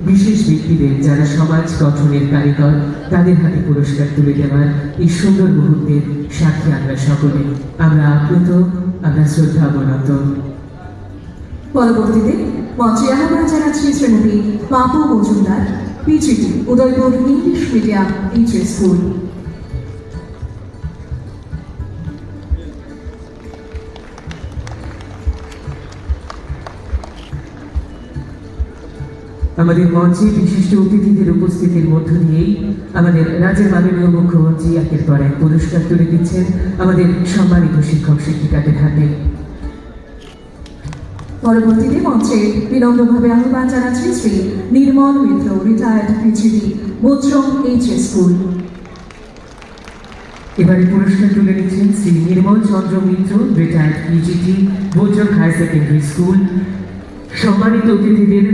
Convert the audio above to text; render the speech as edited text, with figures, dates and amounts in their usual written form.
বিশেষ ব্যক্তিদের যারা সমাজ গঠনের কারিগর তাদের হাতে পুরস্কার তুলে দেওয়ার এই সুন্দর মুহূর্তের সাক্ষী আমরা সকলে। আমরা আপ্লুত, আমরা শ্রদ্ধা অবনত। পরবর্তীতে মঞ্চে আহ্বান জানাচ্ছি Shrimati Papu Majumdar, PGT, Udaipur English medium HS school. আমাদের মঞ্চে বিশিষ্ট অতিথিদের উপস্থিতির মধ্য দিয়েই আমাদের রাজ্যের মাননীয় মুখ্যমন্ত্রী একের পর এক পুরস্কার তুলে দিচ্ছেন আমাদের সম্মানিত শিক্ষক শিক্ষিকাদের হাতে। পরবর্তীতে মঞ্চে বিনম্রভাবে আহ্বান জানাচ্ছি Shri Nirmal Mitra, retired PGT, Bochrong HS school. এবারে পুরস্কার তুলে নিচ্ছেন Shri Nirmal Chandra Mitra, retired PGT, Bochrong higher secondary school. সম্মানিত অতিথিদের